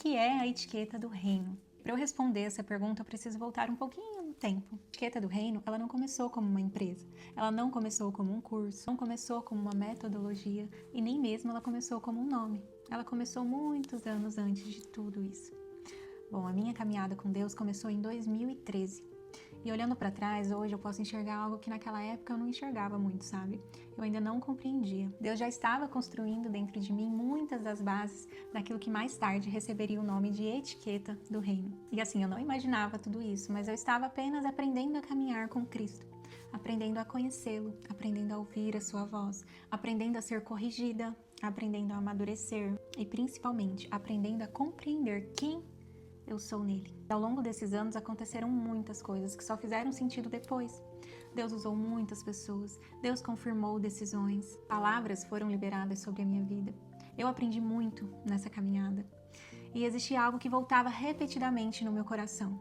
Que é a etiqueta do reino? Para eu responder essa pergunta, eu preciso voltar um pouquinho no tempo. A etiqueta do reino, ela não começou como uma empresa, ela não começou como um curso, não começou como uma metodologia e nem mesmo ela começou como um nome. Ela começou muitos anos antes de tudo isso. Bom, a minha caminhada com Deus começou em 2013. E olhando para trás, hoje eu posso enxergar algo que naquela época eu não enxergava muito, sabe? Eu ainda não compreendia. Deus já estava construindo dentro de mim muitas das bases daquilo que mais tarde receberia o nome de etiqueta do reino. E assim, eu não imaginava tudo isso, mas eu estava apenas aprendendo a caminhar com Cristo, aprendendo a conhecê-lo, aprendendo a ouvir a sua voz, aprendendo a ser corrigida, aprendendo a amadurecer e principalmente aprendendo a compreender quem eu sou nele. Ao longo desses anos aconteceram muitas coisas que só fizeram sentido depois. Deus usou muitas pessoas, Deus confirmou decisões, palavras foram liberadas sobre a minha vida. Eu aprendi muito nessa caminhada. E existia algo que voltava repetidamente no meu coração,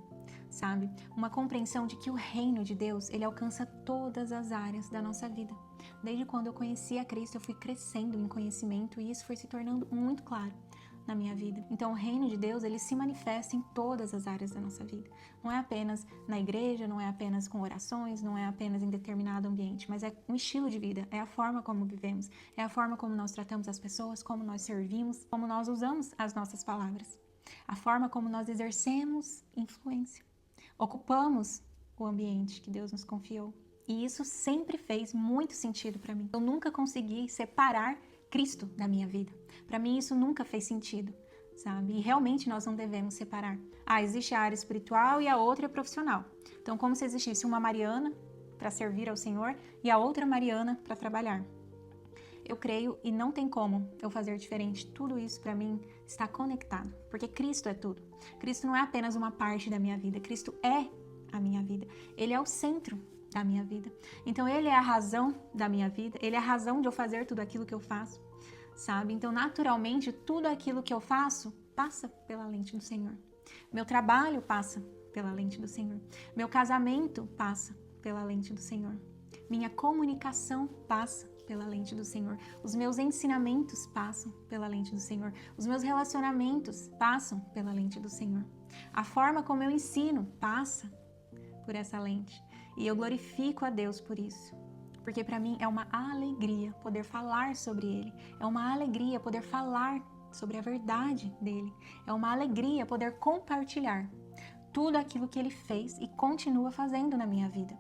sabe? Uma compreensão de que o reino de Deus, ele alcança todas as áreas da nossa vida. Desde quando eu conheci a Cristo, eu fui crescendo em conhecimento e isso foi se tornando muito claro na minha vida. Então o reino de Deus, ele se manifesta em todas as áreas da nossa vida. Não é apenas na igreja, não é apenas com orações, não é apenas em determinado ambiente, mas é um estilo de vida, é a forma como vivemos, é a forma como nós tratamos as pessoas, como nós servimos, como nós usamos as nossas palavras, a forma como nós exercemos influência, ocupamos o ambiente que Deus nos confiou. E isso sempre fez muito sentido para mim. Eu nunca consegui separar Cristo da minha vida. Para mim isso nunca fez sentido, sabe? E realmente nós não devemos separar. Existe a área espiritual e a outra é profissional. Então, como se existisse uma Mariana para servir ao Senhor e a outra Mariana para trabalhar. Eu creio e não tem como eu fazer diferente. Tudo isso para mim está conectado, porque Cristo é tudo. Cristo não é apenas uma parte da minha vida, Cristo é a minha vida. Ele é o centro da minha vida. Então ele é a razão da minha vida, ele é a razão de eu fazer tudo aquilo que eu faço, sabe? Então naturalmente tudo aquilo que eu faço passa pela lente do Senhor. Meu trabalho passa pela lente do Senhor. Meu casamento passa pela lente do Senhor. Minha comunicação passa pela lente do Senhor. Os meus ensinamentos passam pela lente do Senhor. Os meus relacionamentos passam pela lente do Senhor. A forma como eu ensino passa por essa lente. E eu glorifico a Deus por isso. Porque para mim é uma alegria poder falar sobre Ele. É uma alegria poder falar sobre a verdade dEle. É uma alegria poder compartilhar tudo aquilo que Ele fez e continua fazendo na minha vida.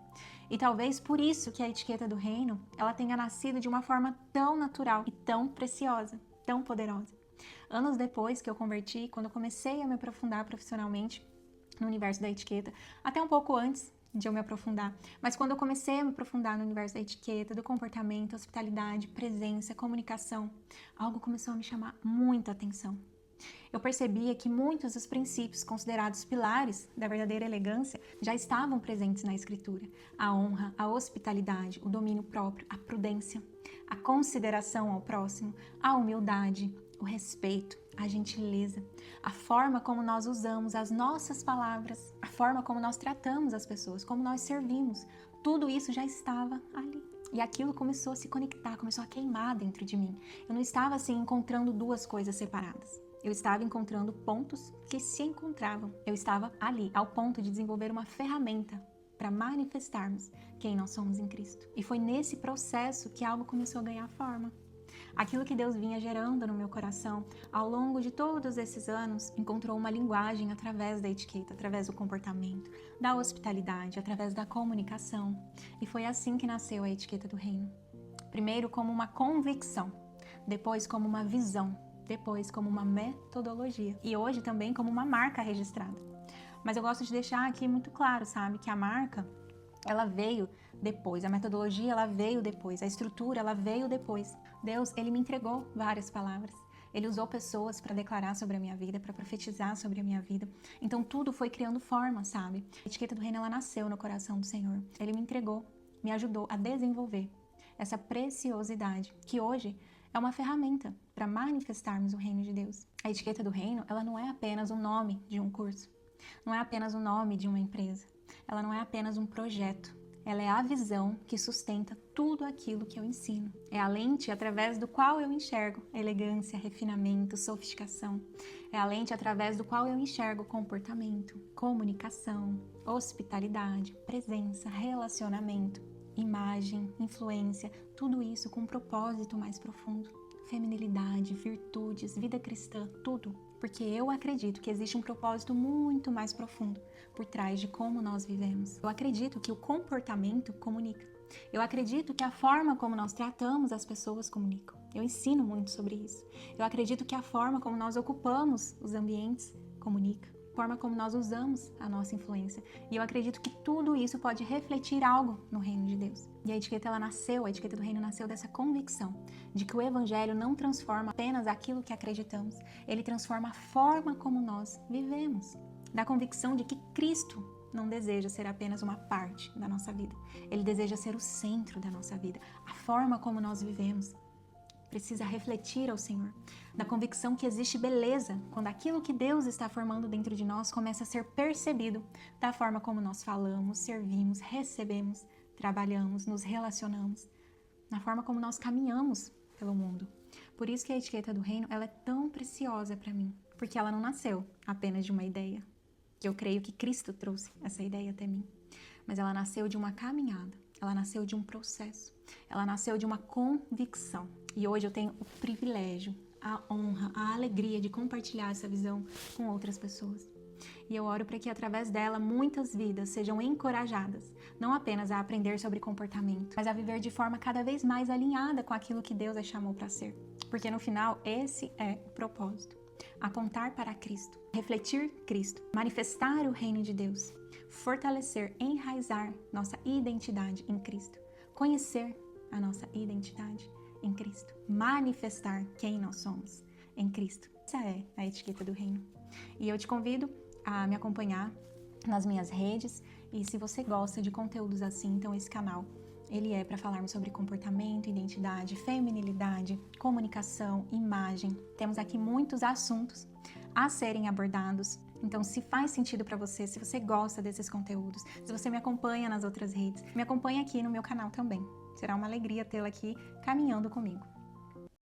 E talvez por isso que a etiqueta do reino, ela tenha nascido de uma forma tão natural e tão preciosa, tão poderosa. Anos depois que eu converti, quando eu comecei a me aprofundar profissionalmente no universo da etiqueta, até um pouco antes de eu me aprofundar, mas quando eu comecei a me aprofundar no universo da etiqueta, do comportamento, hospitalidade, presença, comunicação, algo começou a me chamar muita atenção. Eu percebia que muitos dos princípios considerados pilares da verdadeira elegância já estavam presentes na Escritura. A honra, a hospitalidade, o domínio próprio, a prudência, a consideração ao próximo, a humildade, o respeito, a gentileza, a forma como nós usamos as nossas palavras, a forma como nós tratamos as pessoas, como nós servimos, tudo isso já estava ali. E aquilo começou a se conectar, começou a queimar dentro de mim. Eu não estava assim encontrando duas coisas separadas. Eu estava encontrando pontos que se encontravam. Eu estava ali, ao ponto de desenvolver uma ferramenta para manifestarmos quem nós somos em Cristo. E foi nesse processo que algo começou a ganhar forma. Aquilo que Deus vinha gerando no meu coração ao longo de todos esses anos encontrou uma linguagem através da etiqueta, através do comportamento, da hospitalidade, através da comunicação. E foi assim que nasceu a etiqueta do reino. Primeiro como uma convicção, depois como uma visão, depois como uma metodologia e hoje também como uma marca registrada. Mas eu gosto de deixar aqui muito claro, sabe, que a marca, ela veio depois, a metodologia, ela veio depois, a estrutura, ela veio depois. Deus, ele me entregou várias palavras. Ele usou pessoas para declarar sobre a minha vida, para profetizar sobre a minha vida. Então tudo foi criando forma, sabe? A etiqueta do reino, ela nasceu no coração do Senhor. Ele me entregou, me ajudou a desenvolver essa preciosidade, que hoje é uma ferramenta para manifestarmos o reino de Deus. A etiqueta do reino, ela não é apenas o nome de um curso, não é apenas o nome de uma empresa, ela não é apenas um projeto, Ela é a visão que sustenta tudo aquilo que eu ensino. É a lente através do qual eu enxergo elegância, refinamento, sofisticação. É a lente através do qual eu enxergo comportamento, comunicação, hospitalidade, presença, relacionamento, imagem, influência, tudo isso com um propósito mais profundo. Feminilidade, virtudes, vida cristã, tudo. Porque eu acredito que existe um propósito muito mais profundo por trás de como nós vivemos. Eu acredito que o comportamento comunica. Eu acredito que a forma como nós tratamos as pessoas comunica. Eu ensino muito sobre isso. Eu acredito que a forma como nós ocupamos os ambientes comunica. A forma como nós usamos a nossa influência. E eu acredito que tudo isso pode refletir algo no reino de Deus. E a etiqueta do reino nasceu dessa convicção de que o evangelho não transforma apenas aquilo que acreditamos, ele transforma a forma como nós vivemos. Da convicção de que Cristo não deseja ser apenas uma parte da nossa vida. Ele deseja ser o centro da nossa vida. A forma como nós vivemos precisa refletir ao Senhor. Da convicção que existe beleza quando aquilo que Deus está formando dentro de nós começa a ser percebido da forma como nós falamos, servimos, recebemos, trabalhamos, nos relacionamos, na forma como nós caminhamos pelo mundo. Por isso que a etiqueta do reino ela é tão preciosa para mim, porque ela não nasceu apenas de uma ideia, que eu creio que Cristo trouxe essa ideia até mim, mas ela nasceu de uma caminhada, ela nasceu de um processo, ela nasceu de uma convicção. E hoje eu tenho o privilégio, a honra, a alegria de compartilhar essa visão com outras pessoas. E eu oro para que através dela muitas vidas sejam encorajadas, não apenas a aprender sobre comportamento, mas a viver de forma cada vez mais alinhada com aquilo que Deus a chamou para ser. Porque no final esse é o propósito. Apontar para Cristo, refletir Cristo, manifestar o reino de Deus, fortalecer, enraizar nossa identidade em Cristo, conhecer a nossa identidade em Cristo, manifestar quem nós somos em Cristo. Essa é a etiqueta do reino. E eu te convido a me acompanhar nas minhas redes e se você gosta de conteúdos assim, então esse canal ele é para falarmos sobre comportamento, identidade, feminilidade, comunicação, imagem. Temos aqui muitos assuntos a serem abordados. Então, se faz sentido para você, se você gosta desses conteúdos, se você me acompanha nas outras redes, me acompanha aqui no meu canal também. Será uma alegria tê-la aqui caminhando comigo.